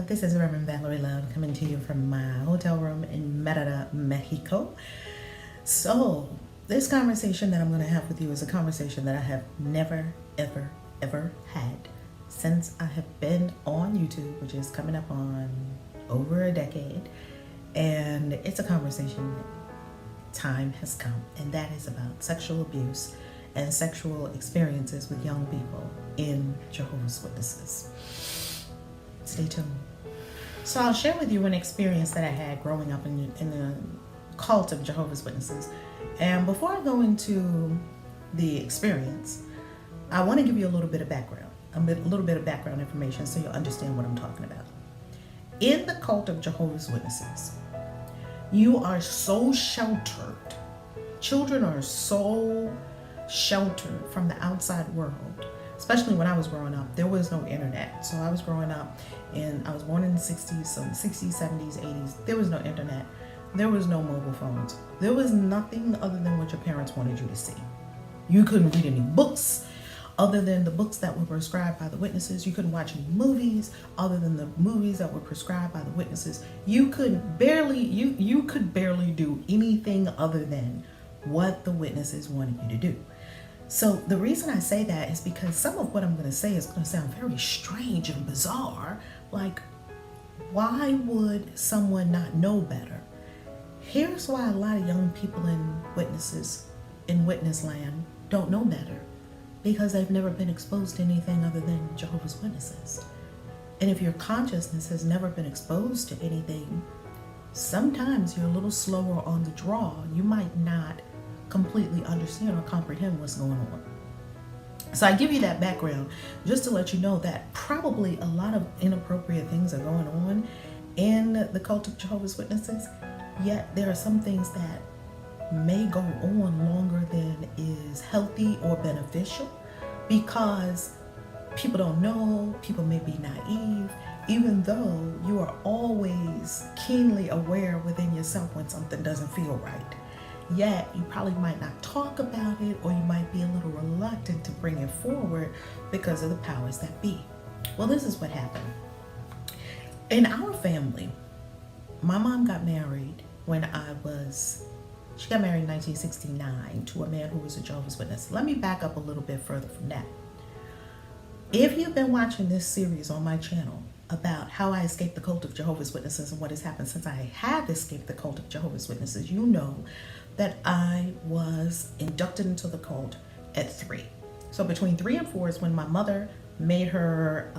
This is Reverend Valerie Love coming to you from my hotel room in Merida, Mexico. So, this conversation that I'm going to have with you is a conversation that I have never, ever had since I have been on YouTube, which is coming up on over a decade. And it's a conversation that time has come, and that is about sexual abuse and sexual experiences with young people in Jehovah's Witnesses. Stay tuned. So I'll share with you an experience that I had growing up in the cult of Jehovah's Witnesses. And before I go into the experience, I want to give you a little bit of background, a little bit of background information so you'll understand what I'm talking about. In the cult of Jehovah's Witnesses, you are so sheltered. Children are so sheltered from the outside world. Especially when I was growing up, there was no internet. So I was growing up and I was born in the 60s, so 60s, 70s, 80s. There was no internet. There was no mobile phones. There was nothing other than what your parents wanted you to see. You couldn't read any books other than the books that were prescribed by the witnesses. You couldn't watch any movies other than the movies that were prescribed by the witnesses. You could barely do anything other than what the witnesses wanted you to do. So the reason I say that is because some of what I'm going to say is going to sound very strange and bizarre. Like, why would someone not know better? Here's why a lot of young people in witness land don't know better. Because they've never been exposed to anything other than Jehovah's Witnesses. And if your consciousness has never been exposed to anything, sometimes you're a little slower on the draw. You might not completely understand or comprehend what's going on. So I give you that background just to let you know that probably a lot of inappropriate things are going on in the cult of Jehovah's Witnesses, yet there are some things that may go on longer than is healthy or beneficial because people don't know, people may be naive, even though you are always keenly aware within yourself when something doesn't feel right. Yet you probably might not talk about it, or you might be a little reluctant to bring it forward because of the powers that be. Well, this is what happened. In our family, my mom got married when she got married in 1969 to a man who was a Jehovah's Witness. Let me back up a little bit further from that. If you've been watching this series on my channel about how I escaped the cult of Jehovah's Witnesses and what has happened since I have escaped the cult of Jehovah's Witnesses, you know that I was inducted into the cult at 3. So between 3 and 4 is when my mother made her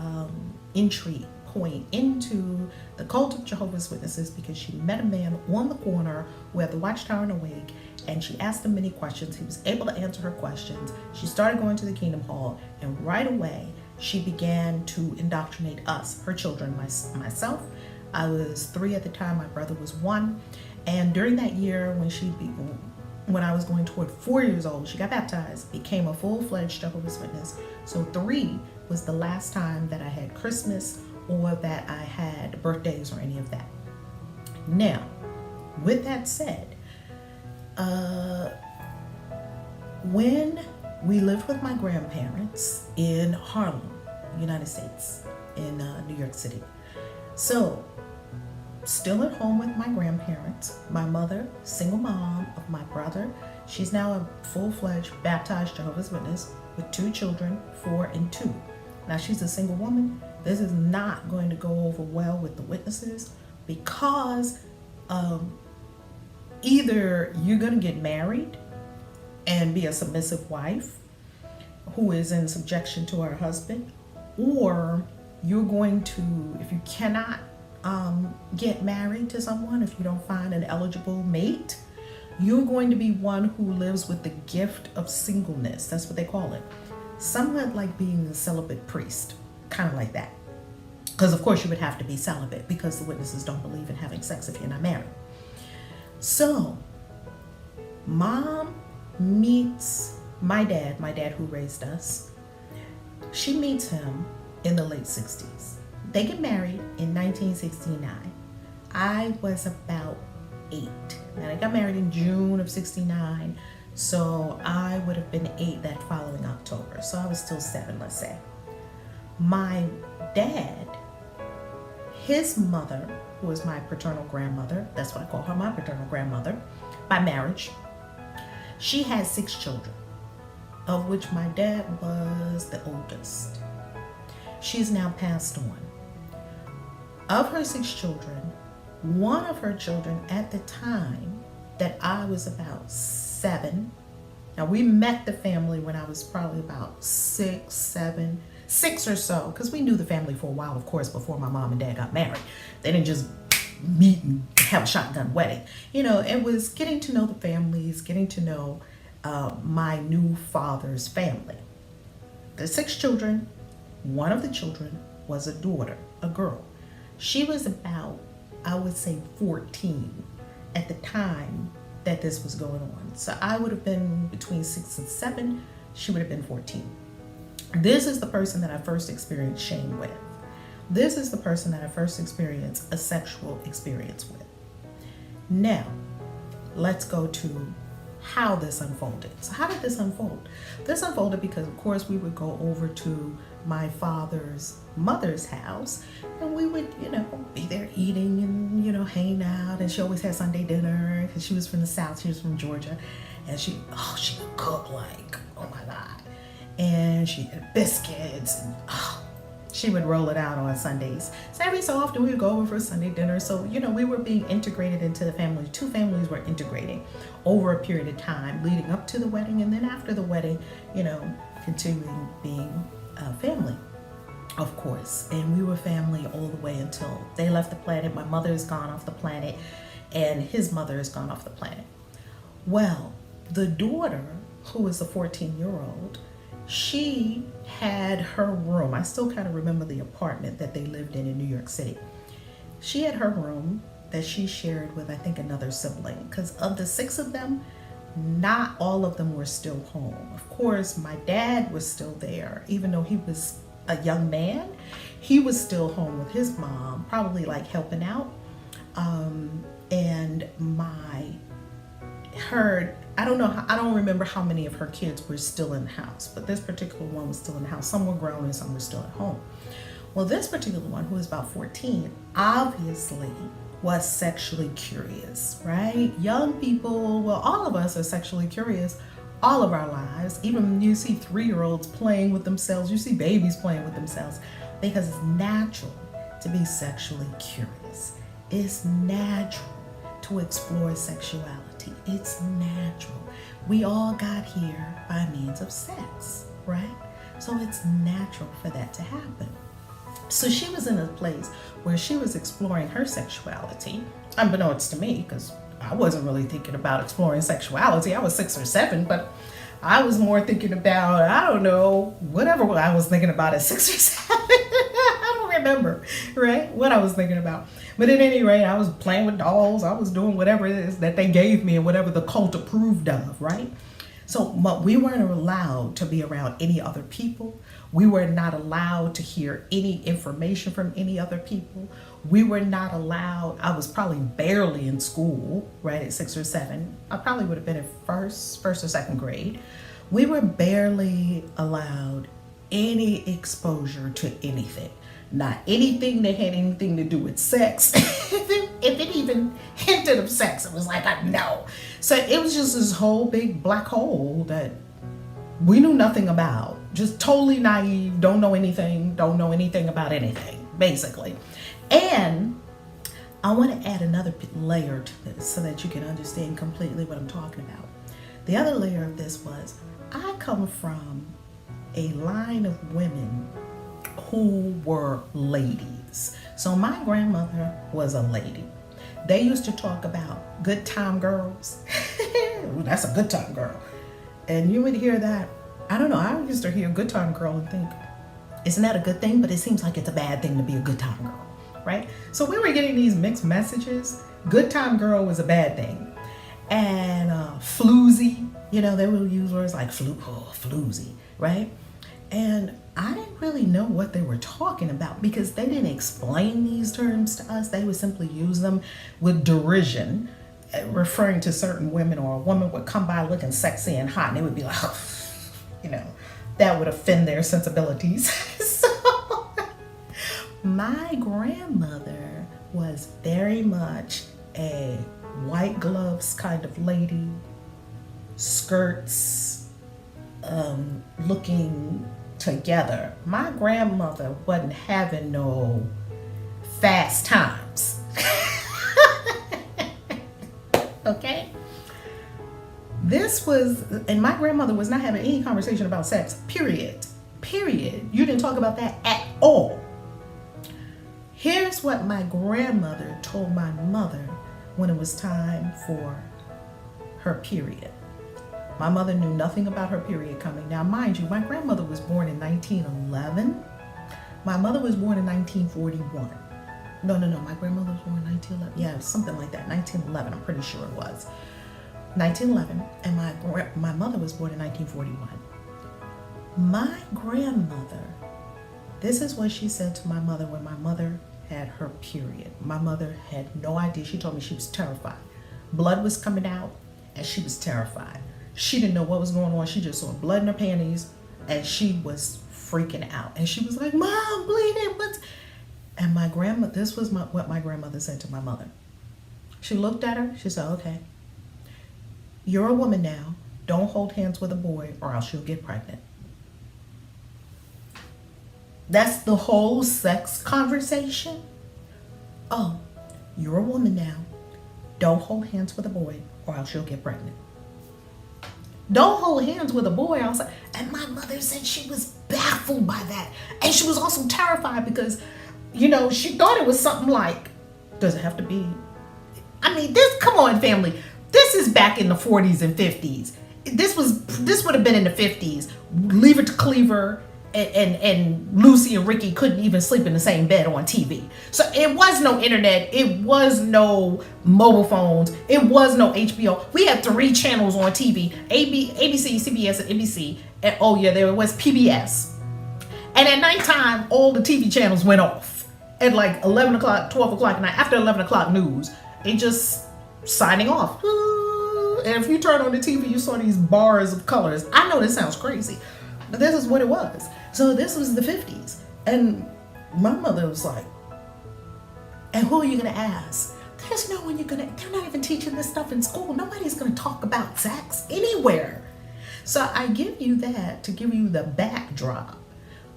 entry point into the cult of Jehovah's Witnesses, because she met a man on the corner who had the watchtower and a wig, and she asked him many questions. He was able to answer her questions. She started going to the Kingdom Hall, and right away she began to indoctrinate us, her children, myself. I was 3 at the time, my brother was 1. And during that year, when I was going toward 4 years old, she got baptized, became a full-fledged Jehovah's Witness. So 3 was the last time that I had Christmas or that I had birthdays or any of that. Now, with that said, when we lived with my grandparents in Harlem, United States, in New York City. So, still at home with my grandparents, my mother, single mom of my brother. She's now a full-fledged baptized Jehovah's Witness with 2 children, 4 and 2. Now she's a single woman. This is not going to go over well with the witnesses because either you're going to get married and be a submissive wife who is in subjection to her husband, or you're going to, if you cannot get married to someone, if you don't find an eligible mate, you're going to be one who lives with the gift of singleness. That's what they call it. Somewhat like being a celibate priest, kind of like that. Because of course you would have to be celibate because the witnesses don't believe in having sex if you're not married. So, mom meets my dad who raised us. She meets him in the late 60s. They get married in 1969. I was about 8. And I got married in June of 69. So I would have been 8 that following October. So I was still 7, let's say. My dad, His mother, who was my paternal grandmother, that's what I call her, my paternal grandmother, by marriage, she had 6 children, of which my dad was the oldest. She's now passed on. Of her 6 children, one of her children at the time that I was about 7, now we met the family when I was probably about 6 or so, because we knew the family for a while, of course, before my mom and dad got married. They didn't just meet and have a shotgun wedding. You know, it was getting to know the families, getting to know my new father's family. The 6 children, one of the children was a daughter, a girl. She was about, I would say, 14 at the time that this was going on. So I would have been between 6 and 7. She would have been 14. This is the person that I first experienced shame with. This is the person that I first experienced a sexual experience with. Now, let's go to how this unfolded. So how did this unfold? This unfolded because, of course, we would go over to my father's mother's house, and we would, you know, be there eating and, you know, hanging out. And she always had Sunday dinner because she was from the South. She was from Georgia, and she could cook like, oh my God. And she had biscuits, and she would roll it out on Sundays. So every so often we would go over for Sunday dinner. So, you know, we were being integrated into the family. 2 families were integrating over a period of time leading up to the wedding, and then after the wedding, you know, continuing being a family, of course. And we were family all the way until they left the planet. My mother is gone off the planet, and his mother is gone off the planet. Well, the daughter, who was a 14-year-old, she had her room. I still kind of remember the apartment that they lived in New York City. She had her room that she shared with, I think, another sibling. Because of the 6 of them, not all of them were still home. Of course, my dad was still there. Even though he was a young man, he was still home with his mom, probably like helping out. And I don't remember how many of her kids were still in the house, but this particular one was still in the house. Some were grown and some were still at home. Well, this particular one, who was about 14, obviously was sexually curious, right? Young people, well, all of us are sexually curious all of our lives. Even when you see 3-year-olds playing with themselves, you see babies playing with themselves, because it's natural to be sexually curious. It's natural to explore sexuality. It's natural. We all got here by means of sex, right? So it's natural for that to happen. So she was in a place where she was exploring her sexuality, unbeknownst to me, because I wasn't really thinking about exploring sexuality. I was 6 or 7, but I was more thinking about, I don't know, whatever I was thinking about at 6 or 7. I don't remember, right, what I was thinking about. But at any rate, I was playing with dolls. I was doing whatever it is that they gave me and whatever the cult approved of, right? So, but we weren't allowed to be around any other people. We were not allowed to hear any information from any other people. We were not allowed, I was probably barely in school, right, at 6 or 7. I probably would have been in first or second grade. We were barely allowed any exposure to anything. Not anything that had anything to do with sex. If it even hinted of sex, it was like a no. So it was just this whole big black hole that we knew nothing about. Just totally naive, don't know anything about anything, basically. And I want to add another layer to this so that you can understand completely what I'm talking about. The other layer of this was, I come from a line of women who were ladies. So my grandmother was a lady. They used to talk about good time girls. Ooh, that's a good time girl. And you would hear that. I don't know, I used to hear good time girl and think, isn't that a good thing? But it seems like it's a bad thing to be a good time girl, right? So we were getting these mixed messages. Good time girl was a bad thing. And floozy, you know, they would use words like floozy, right? And I didn't really know what they were talking about because they didn't explain these terms to us. They would simply use them with derision, referring to certain women, or a woman would come by looking sexy and hot and they would be like, oh, you know, that would offend their sensibilities. My grandmother was very much a white gloves kind of lady, skirts, looking together. My grandmother wasn't having no fast times. Okay? And my grandmother was not having any conversation about sex, period. Period. You didn't talk about that at all. Here's what my grandmother told my mother when it was time for her period. My mother knew nothing about her period coming. Now, mind you, my grandmother was born in 1911. My mother was born in 1941. No, my grandmother was born in 1911. Yeah, something like that. 1911, I'm pretty sure it was. 1911, and my mother was born in 1941. My grandmother, this is what she said to my mother when my mother had her period. My mother had no idea. She told me she was terrified. Blood was coming out, and she was terrified. She didn't know what was going on. She just saw blood in her panties, and she was freaking out. And she was like, "Mom, I'm bleeding." And my grandma, this was what my grandmother said to my mother. She looked at her. She said, "Okay, you're a woman now. Don't hold hands with a boy or else you'll get pregnant." That's the whole sex conversation. Oh, you're a woman now. Don't hold hands with a boy or else you'll get pregnant. Don't hold hands with a boy outside. And my mother said she was baffled by that. And she was also terrified because, she thought it was something like, does it have to be? I mean, come on, family. This is back in the 40s and 50s. This would have been in the 50s. Lever to Cleaver and Lucy and Ricky couldn't even sleep in the same bed on TV. So it was no internet. It was no mobile phones. It was no HBO. We had 3 channels on TV: ABC, CBS, and NBC. And there was PBS. And at nighttime, all the TV channels went off at like 11 o'clock, 12 o'clock at night. After 11 o'clock news, it just signing off. And if you turn on the TV, you saw these bars of colors. I know this sounds crazy, but this is what it was. So this was the 50s. And my mother was like, and who are you going to ask? There's no one they're not even teaching this stuff in school. Nobody's going to talk about sex anywhere. So I give you that to give you the backdrop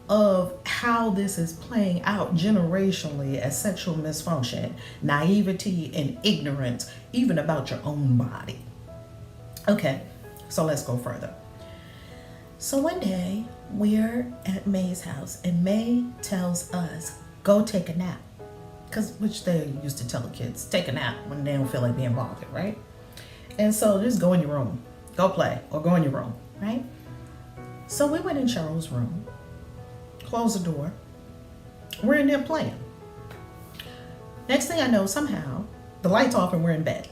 of how this is playing out generationally as sexual dysfunction, naivety, and ignorance, even about your own body. Okay, so let's go further. So one day we're at May's house and May tells us, go take a nap. Which they used to tell the kids, take a nap when they don't feel like being bothered, right? And so just go in your room, go play, or go in your room, right? So we went in Cheryl's room, closed the door, we're in there playing. Next thing I know, somehow, the light's off and we're in bed.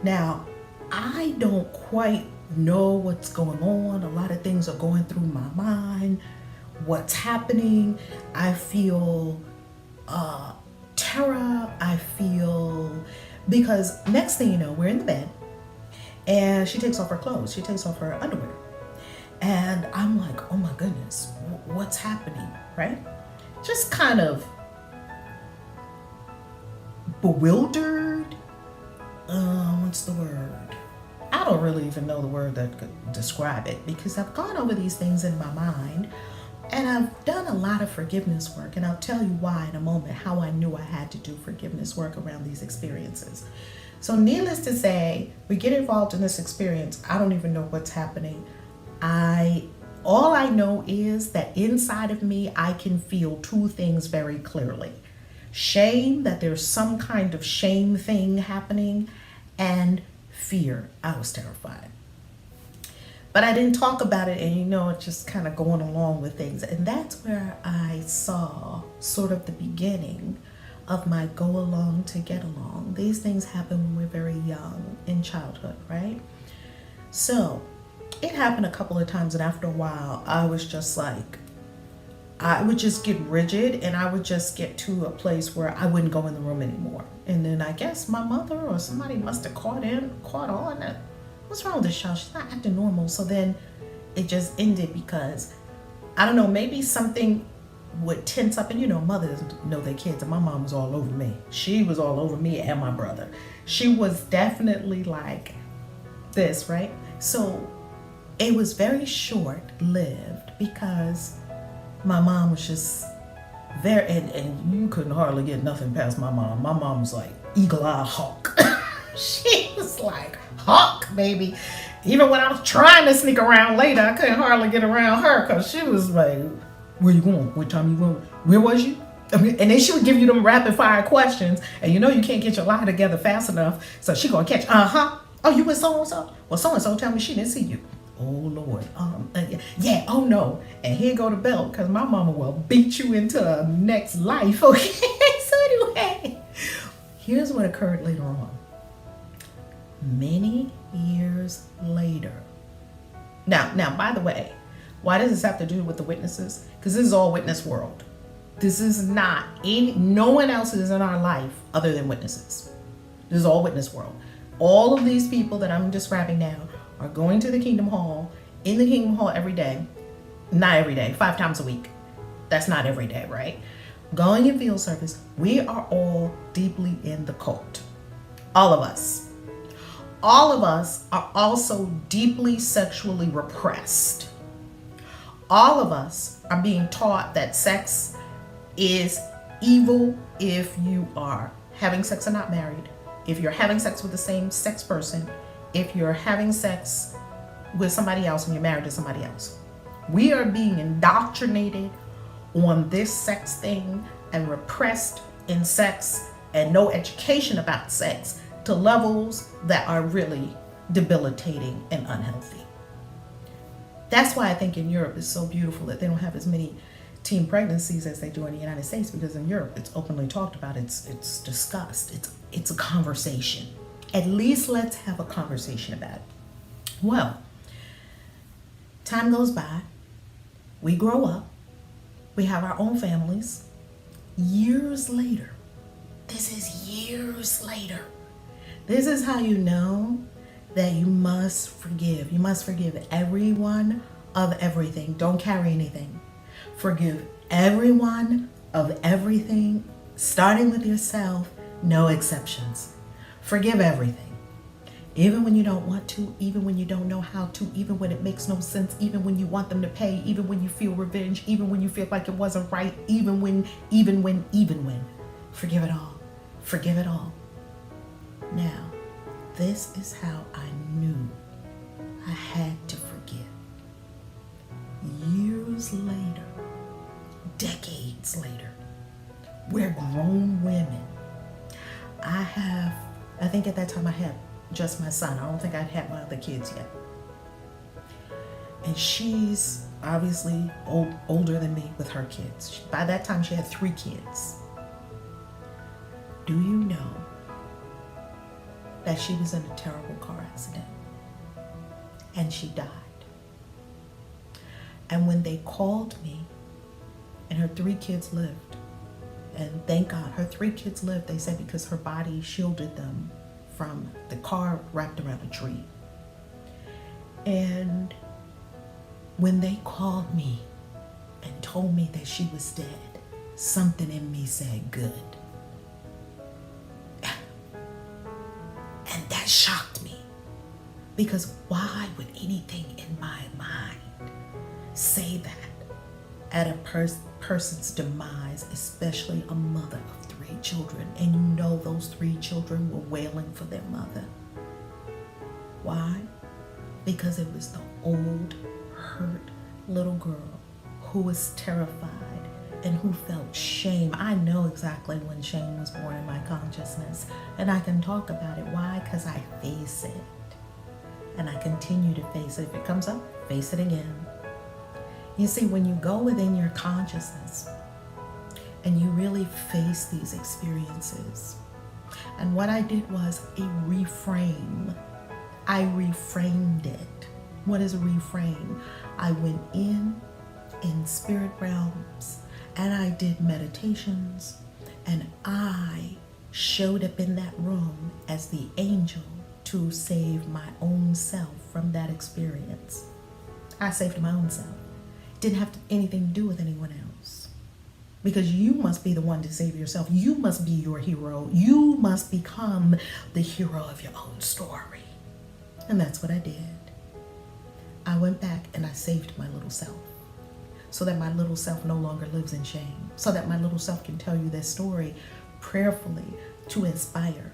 Now, I don't quite know what's going on. A lot of things are going through my mind. What's happening? I feel terror. Because next thing you know, we're in the bed and she takes off her clothes. She takes off her underwear. And I'm like, oh my goodness, what's happening, right? Just kind of bewildered. What's the word? I don't really even know the word that could describe it, because I've gone over these things in my mind and I've done a lot of forgiveness work, and I'll tell you why in a moment, how I knew I had to do forgiveness work around these experiences. So needless to say, we get involved in this experience. I don't even know what's happening. All I know is that inside of me, I can feel 2 things very clearly. Shame, that there's some kind of shame thing happening, and fear. I was terrified. But I didn't talk about it, and just kind of going along with things. And that's where I saw sort of the beginning of my go along to get along. These things happen when we're very young in childhood, right? So it happened a couple of times, and after a while, I was just like, I would just get rigid, and I would just get to a place where I wouldn't go in the room anymore. And then I guess my mother or somebody must have caught on that, what's wrong with this child? She's not acting normal. So then it just ended because, I don't know, maybe something would tense up, and you know, mothers know their kids, and my mom was all over me. She was all over me and my brother. She was definitely like this, right? So it was very short-lived because my mom was just very, and you couldn't hardly get nothing past my mom. My mom was like eagle-eye hawk. She was like hawk, baby. Even when I was trying to sneak around later, I couldn't hardly get around her because she was like, where you going? What time you going? Where was you? I mean, and then she would give you them rapid fire questions, and you know you can't get your lie together fast enough, so she gonna catch, oh, you with so-and-so? Well, so-and-so tell me she didn't see you. Oh, Lord. Yeah, oh, no. And here go the belt, because my mama will beat you into the next life, okay? So anyway, here's what occurred later on. Many years later. Now, by the way, why does this have to do with the witnesses? Because this is all witness world. This is not no one else is in our life other than witnesses. This is all witness world. All of these people that I'm describing now are going to the Kingdom Hall, in the Kingdom Hall every day. Not every day, 5 times a week. That's not every day, right? Going in field service. We are all deeply in the cult. All of us. All of us are also deeply sexually repressed. All of us are being taught that sex is evil if you are having sex and not married, if you're having sex with the same sex person, if you're having sex with somebody else and you're married to somebody else. We are being indoctrinated on this sex thing and repressed in sex and no education about sex to levels that are really debilitating and unhealthy. That's why I think in Europe it's so beautiful that they don't have as many teen pregnancies as they do in the United States, because in Europe it's openly talked about, it's discussed, it's a conversation. At least let's have a conversation about it. Well, time goes by, we grow up, we have our own families. Years later, this is years later, this is how you know that you must forgive. You must forgive everyone of everything. Don't carry anything. Forgive everyone of everything, starting with yourself, no exceptions. Forgive everything. Even when you don't want to, even when you don't know how to, even when it makes no sense, even when you want them to pay, even when you feel revenge, even when you feel like it wasn't right, even when. Forgive it all. Forgive it all. Now, this is how I knew I had to forgive. Years later, decades later, we're grown women. I think at that time I had just my son. I don't think I'd had my other kids yet. And she's obviously older than me with her kids. By that time, she had 3 kids. Do you know that she was in a terrible car accident and she died? And when they called me, and her 3 kids lived, and thank God her 3 kids lived, they said, because her body shielded them from the car wrapped around a tree. And when they called me and told me that she was dead, something in me said, good. And that shocked me, because why would anything in my mind say that at a person's demise, especially a mother of 3 children, and you know those 3 children were wailing for their mother? Why? Because it was the old, hurt little girl who was terrified and who felt shame. I know exactly when shame was born in my consciousness, and I can talk about it. Why? Because I face it, and I continue to face it. If it comes up, face it again. You see, when you go within your consciousness and you really face these experiences, and what I did was a reframe. I reframed it. What is a reframe? I went in spirit realms, and I did meditations, and I showed up in that room as the angel to save my own self from that experience. I saved my own self. Didn't have anything to do with anyone else. because you must be the one to save yourself. You must be your hero. You must become the hero of your own story. And that's what I did. I went back and I saved my little self, so that my little self no longer lives in shame, so that my little self can tell you this story prayerfully to inspire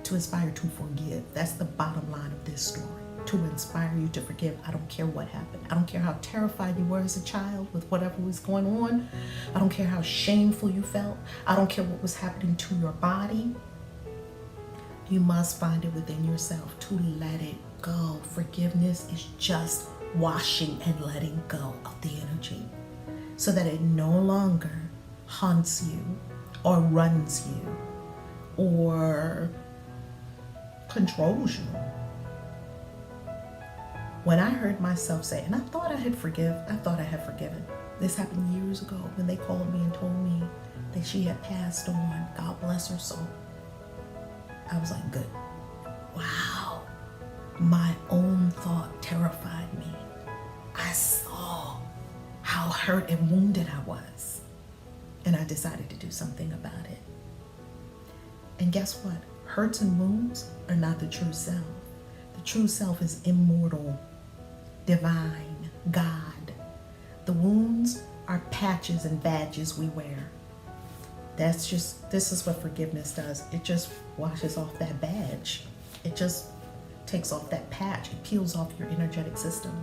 to forgive. That's the bottom line of this story, to inspire you to forgive. I don't care what happened. I don't care how terrified you were as a child with whatever was going on. I don't care how shameful you felt. I don't care what was happening to your body. You must find it within yourself to let it go. Forgiveness is just washing and letting go of the energy, so that it no longer haunts you or runs you or controls you. When I heard myself say, and I thought I had forgiven. This happened years ago when they called me and told me that she had passed on. God bless her soul. I was like, good. Wow. My own thought terrified me. I saw how hurt and wounded I was. And I decided to do something about it. And guess what? Hurts and wounds are not the true self. The true self is immortal, divine, God. The wounds are patches and badges we wear. This is what forgiveness does. It just washes off that badge. It just takes off that patch. It peels off your energetic system.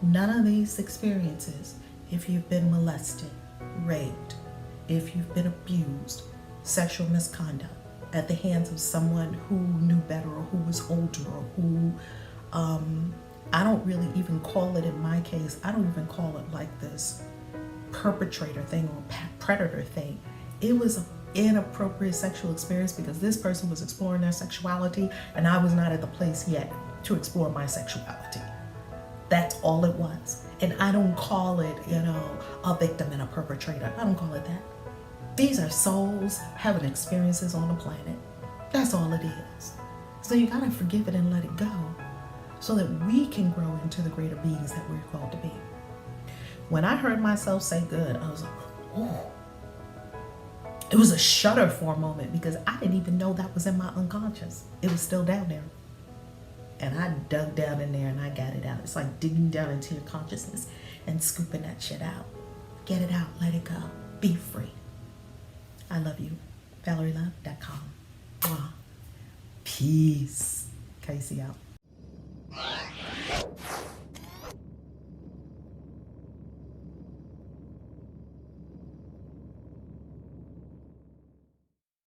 None of these experiences, if you've been molested, raped, if you've been abused, sexual misconduct at the hands of someone who knew better or who was older or who, I don't really even call it, in my case, I don't even call it like this perpetrator thing or predator thing. It was an inappropriate sexual experience because this person was exploring their sexuality and I was not at the place yet to explore my sexuality. That's all it was. And I don't call it, a victim and a perpetrator. I don't call it that. These are souls having experiences on the planet. That's all it is. So you gotta forgive it and let it go, so that we can grow into the greater beings that we're called to be. When I heard myself say good, I was like, oh. It was a shudder for a moment because I didn't even know that was in my unconscious. It was still down there. And I dug down in there and I got it out. It's like digging down into your consciousness and scooping that shit out. Get it out, let it go, be free. I love you. ValerieLove.com. Peace. KAISI out.